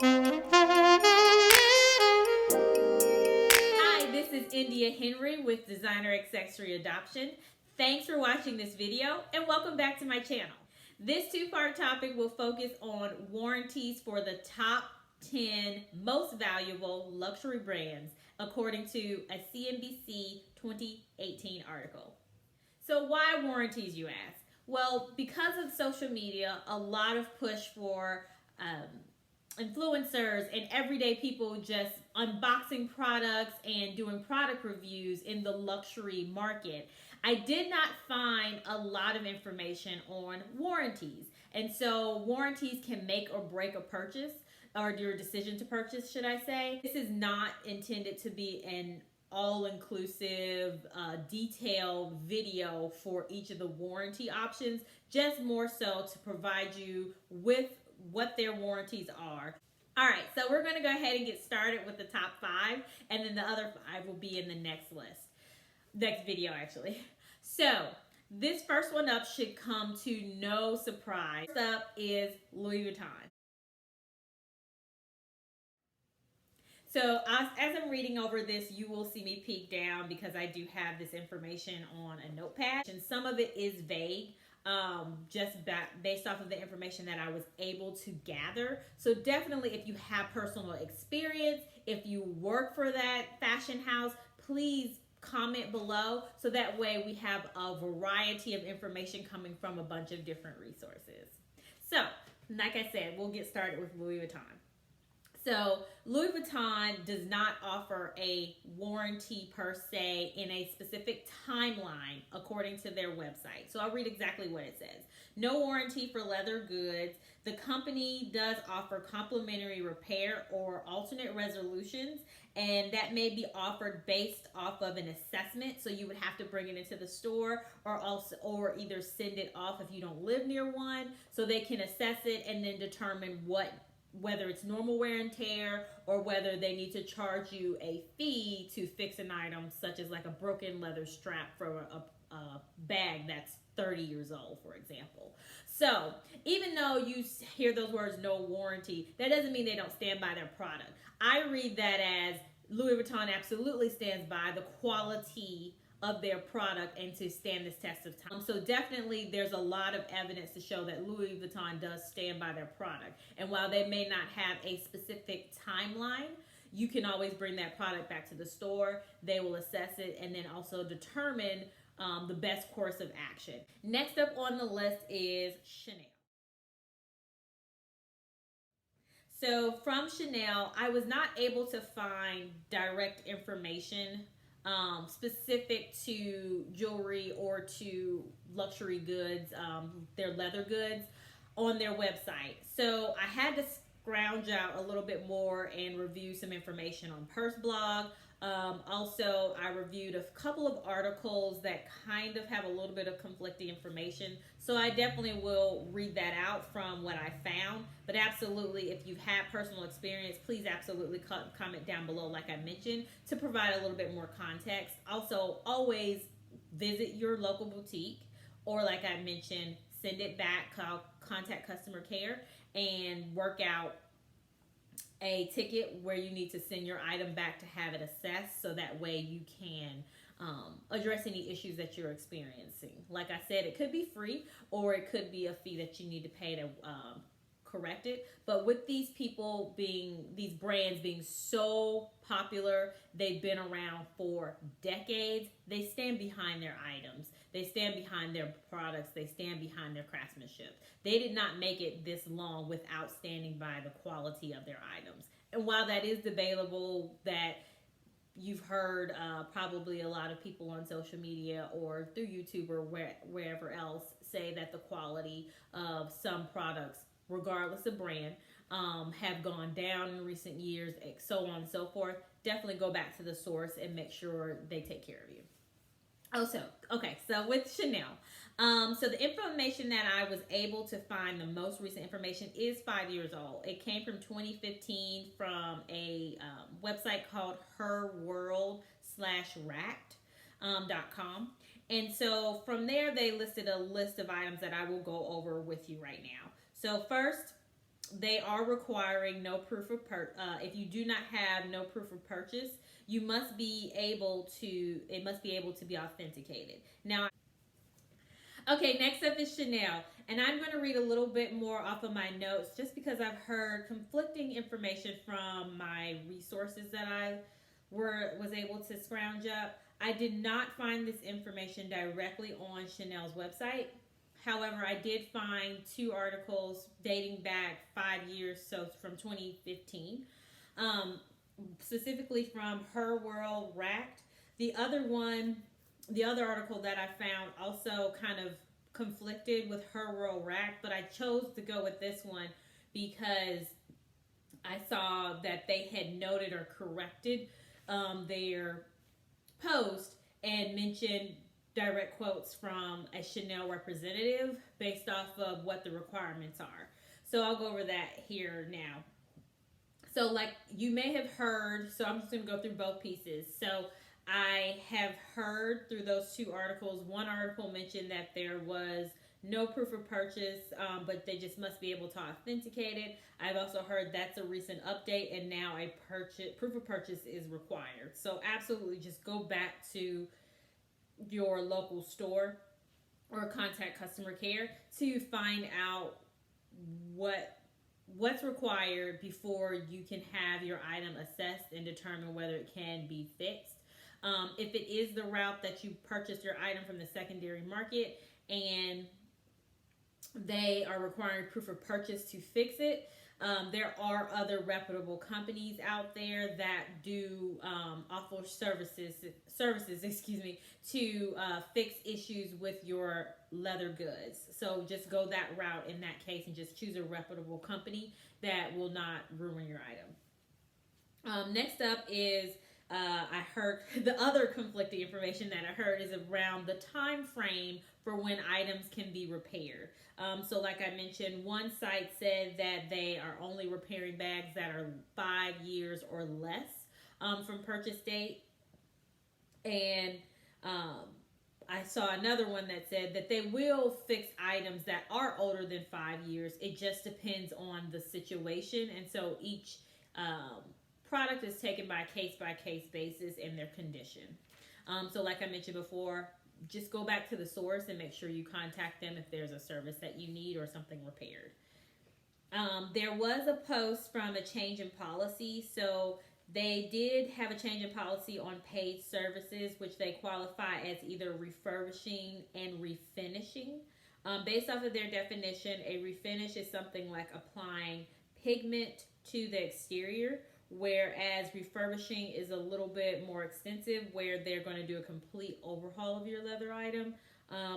Hi, this is India Henry with Designer Accessory Adoption. Thanks for watching this video and welcome back to my channel. This two-part topic will focus on warranties for the top 10 most valuable luxury brands according to a CNBC 2018 article. So why warranties, you ask? Well, because of social media, a lot of push for influencers and everyday people just unboxing products and doing product reviews in the luxury market, I did not find a lot of information on warranties. And so warranties can make or break a purchase, or your decision to purchase, should I say. This is not intended to be an all-inclusive, detailed video for each of the warranty options, just more so to provide you with what their warranties are. All right, so we're going to go ahead and get started with the top 5, and then the other 5 will be in the next video actually. So this first one up should come to no surprise. First up is Louis Vuitton. So as I'm reading over this, you will see me peek down because I do have this information on a notepad, and some of it is vague, just based off of the information that I was able to gather. So definitely, if you have personal experience, if you work for that fashion house, please comment below so that way we have a variety of information coming from a bunch of different resources. So, like I said, we'll get started with Louis Vuitton. So Louis Vuitton does not offer a warranty per se in a specific timeline according to their website. So I'll read exactly what it says. No warranty for leather goods. The company does offer complimentary repair or alternate resolutions, and that may be offered based off of an assessment. So you would have to bring it into the store or either send it off if you don't live near one, so they can assess it and then determine whether it's normal wear and tear or whether they need to charge you a fee to fix an item, such as like a broken leather strap from a bag that's 30 years old, for example. So even though you hear those words, no warranty, that doesn't mean they don't stand by their product. I read that as Louis Vuitton absolutely stands by the quality of their product and to stand this test of time. So definitely there's a lot of evidence to show that Louis Vuitton does stand by their product. And while they may not have a specific timeline, you can always bring that product back to the store. They will assess it and then also determine the best course of action. Next up on the list is Chanel. So from Chanel, I was not able to find direct information specific to jewelry or to luxury goods, their leather goods, on their website. So I had to scrounge out a little bit more and review some information on Purse Blog. Also, I reviewed a couple of articles that kind of have a little bit of conflicting information. So I definitely will read that out from what I found. But absolutely, if you've had personal experience, please absolutely comment down below, like I mentioned, to provide a little bit more context. Also, always visit your local boutique, or like I mentioned, send it back, contact customer care, and work out a ticket where you need to send your item back to have it assessed, so that way you can address any issues that you're experiencing. Like I said, it could be free or it could be a fee that you need to pay to correct it. But with these brands being so popular, they've been around for decades, they stand behind their items. They stand behind their products. They stand behind their craftsmanship. They did not make it this long without standing by the quality of their items. And while that is debatable, that you've heard probably a lot of people on social media or through YouTube or wherever else say that the quality of some products, regardless of brand, have gone down in recent years, so on and so forth. Definitely go back to the source and make sure they take care of you. Also, okay, so with Chanel, so the information that I was able to find, the most recent information, is 5 years old. It came from 2015 from a website called herworld/racked.com. And so from there, they listed a list of items that I will go over with you right now. So first, they are requiring no proof of if you do not have no proof of purchase, you must be able to, it must be able to be authenticated. Now, okay, next up is Chanel. And I'm going to read a little bit more off of my notes just because I've heard conflicting information from my resources that I was able to scrounge up. I did not find this information directly on Chanel's website. However, I did find 2 articles dating back 5 years, so from 2015, specifically from Her World Wrapped. The other article that I found also kind of conflicted with Her World Wrapped, but I chose to go with this one because I saw that they had noted or corrected their post and mentioned direct quotes from a Chanel representative based off of what the requirements are. So I'll go over that here now. So like you may have heard, so I'm just going to go through both pieces. So I have heard through those 2 articles, one article mentioned that there was no proof of purchase, but they just must be able to authenticate it. I've also heard that's a recent update, and now a proof of purchase is required. So absolutely just go back to your local store or contact customer care to find out what's required before you can have your item assessed and determine whether it can be fixed. If it is the route that you purchased your item from the secondary market and they are requiring proof of purchase to fix it, there are other reputable companies out there that do offer services, to fix issues with your leather goods. So just go that route in that case and just choose a reputable company that will not ruin your item. Next up is I heard the other conflicting information that I heard is around the time frame for when items can be repaired. So like I mentioned, one site said that they are only repairing bags that are 5 years or less from purchase date. And I saw another one that said that they will fix items that are older than 5 years. It just depends on the situation. And so each product is taken by case basis and their condition. So like I mentioned before, just go back to the source and make sure you contact them if there's a service that you need or something repaired. There was a post from a change in policy. So they did have a change in policy on paid services, which they qualify as either refurbishing and refinishing. Based off of their definition, a refinish is something like applying pigment to the exterior, whereas refurbishing is a little bit more extensive, where they're going to do a complete overhaul of your leather item,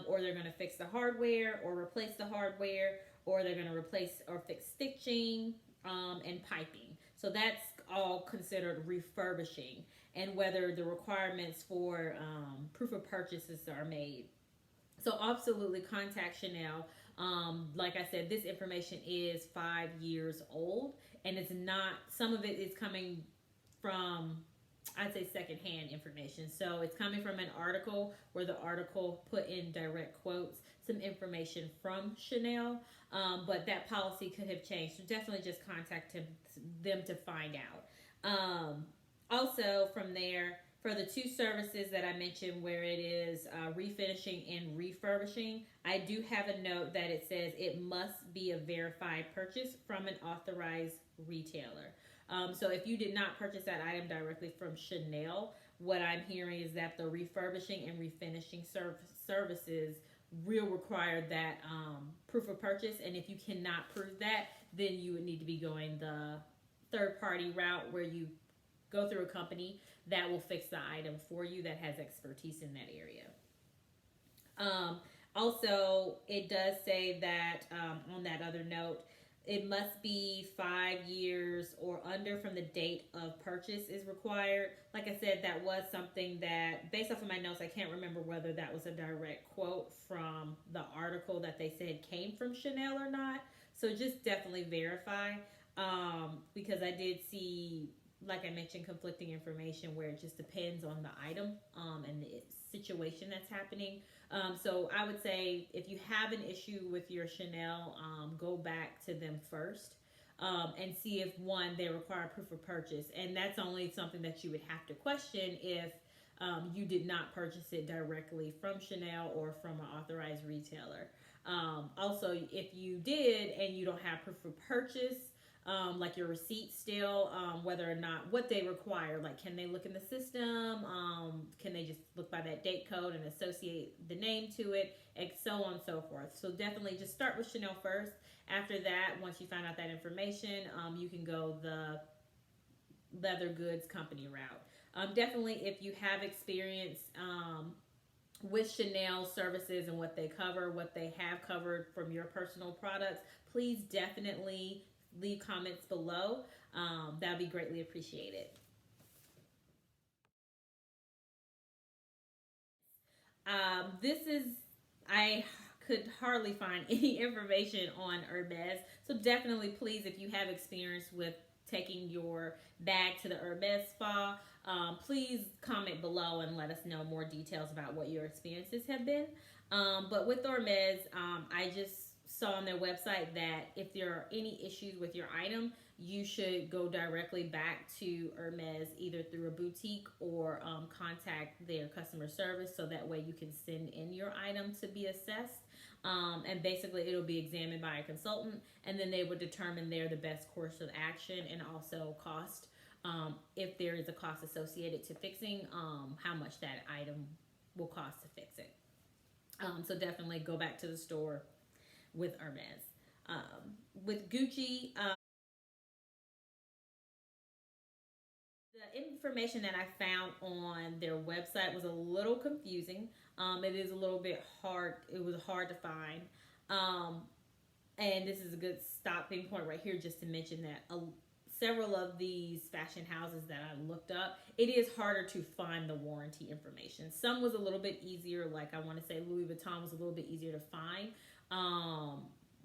or they're going to fix the hardware or replace the hardware, or they're going to replace or fix stitching and piping. So that's all considered refurbishing, and whether the requirements for proof of purchases are made. So absolutely contact Chanel. Like I said, this information is 5 years old, and it's not, some of it is coming from, I'd say, secondhand information. So it's coming from an article where the article put in direct quotes some information from Chanel, but that policy could have changed. So definitely just contact them to find out. Also from there, for the 2 services that I mentioned where it is refinishing and refurbishing, I do have a note that it says it must be a verified purchase from an authorized retailer. So if you did not purchase that item directly from Chanel, what I'm hearing is that the refurbishing and refinishing services will require that proof of purchase. And if you cannot prove that, then you would need to be going the third-party route where you go through a company that will fix the item for you that has expertise in that area. Also, it does say that on that other note, it must be 5 years or under from the date of purchase is required. Like I said, that was something that, based off of my notes, I can't remember whether that was a direct quote from the article that they said came from Chanel or not. So just definitely verify, because I did see, like I mentioned, conflicting information where it just depends on the item and the situation that's happening. So I would say if you have an issue with your Chanel, go back to them first and see if one, they require proof of purchase. And that's only something that you would have to question if you did not purchase it directly from Chanel or from an authorized retailer. Also, if you did and you don't have proof of purchase, like your receipt still, whether or not what they require, like can they look in the system, can they just look by that date code and associate the name to it, and so on and so forth. So definitely just start with Chanel first. After that, once you find out that information, you can go the leather goods company route. Definitely, if you have experience with Chanel services and what they cover, what they have covered from your personal products, please definitely leave comments below. That would be greatly appreciated. I could hardly find any information on Hermes. So definitely, please, if you have experience with taking your bag to the Hermes spa, please comment below and let us know more details about what your experiences have been. But with Hermes, I just saw on their website that if there are any issues with your item, you should go directly back to Hermes either through a boutique or contact their customer service, so that way you can send in your item to be assessed. And basically it'll be examined by a consultant, and then they would determine there the best course of action and also cost, if there is a cost associated to fixing, how much that item will cost to fix it. So definitely go back to the store with Hermes. With Gucci, the information that I found on their website was a little confusing. It is a little bit hard. It was hard to find. And this is a good stopping point right here just to mention that several of these fashion houses that I looked up, it is harder to find the warranty information. Some was a little bit easier, like I want to say Louis Vuitton was a little bit easier to find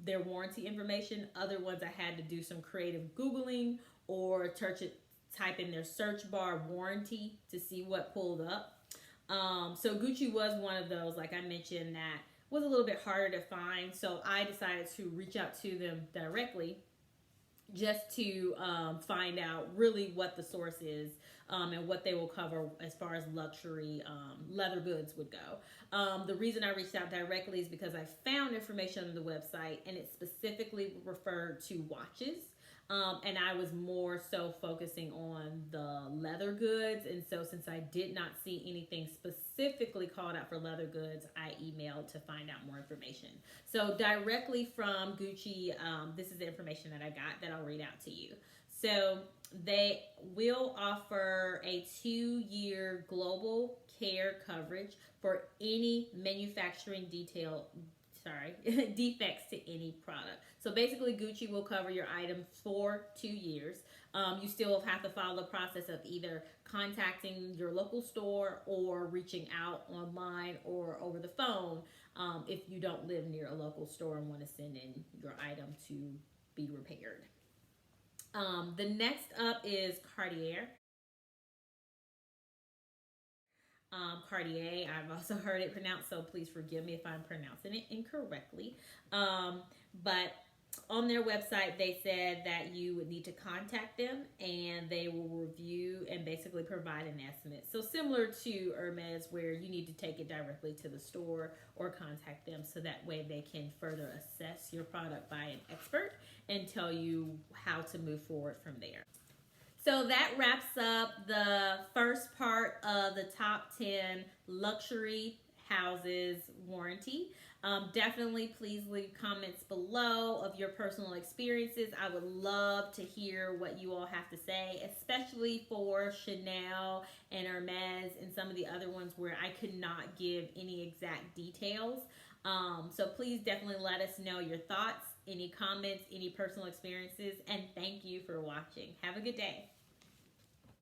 their warranty information. Other ones I had to do some creative Googling or type in their search bar warranty to see what pulled up. So Gucci was one of those, like I mentioned, that was a little bit harder to find. So I decided to reach out to them directly just to find out really what the source is, and what they will cover as far as luxury leather goods would go. The reason I reached out directly is because I found information on the website and it specifically referred to watches. And I was more so focusing on the leather goods. And so since I did not see anything specifically called out for leather goods, I emailed to find out more information. So directly from Gucci, this is the information that I got that I'll read out to you. So they will offer a 2-year global care coverage for any manufacturing defects to any product. So basically Gucci will cover your item for 2 years. You still have to follow the process of either contacting your local store or reaching out online or over the phone, if you don't live near a local store and want to send in your item to be repaired. The next up is Cartier. Cartier, I've also heard it pronounced, so please forgive me if I'm pronouncing it incorrectly. But on their website, they said that you would need to contact them and they will review and basically provide an estimate. So similar to Hermes, where you need to take it directly to the store or contact them, so that way they can further assess your product by an expert and tell you how to move forward from there. So that wraps up the first part of the top 10 luxury houses warranty. Definitely please leave comments below of your personal experiences. I would love to hear what you all have to say, especially for Chanel and Hermes and some of the other ones where I could not give any exact details. So please definitely let us know your thoughts, any comments, any personal experiences, and thank you for watching. Have a good day.